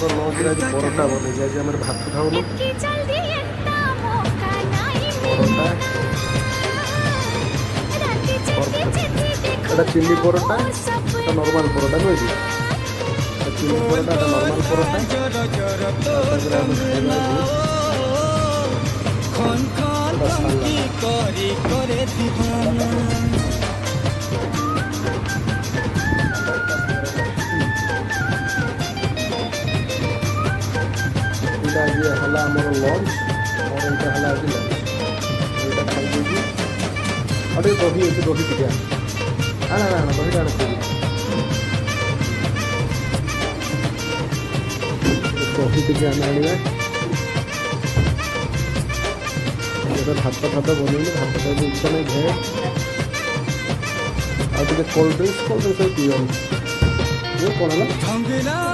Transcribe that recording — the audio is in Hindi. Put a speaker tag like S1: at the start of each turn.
S1: लंच रे परोटा बने आज आम भात खाऊनु परोटा चिल्ली परोटा नॉर्मल परोटा नुहे कि चिल्ली परोटा नॉर्मल परोटा ये हला आमर लंच और यहाँ हला आज लंच यहाँ खाई और दही अच्छे दही टे आना ना दही आना दही टे आम आने भात भात बनइले भात खाई इच्छा नहीं भेज आगे कोल्ड ड्रिंक्स पीवन ये कौन है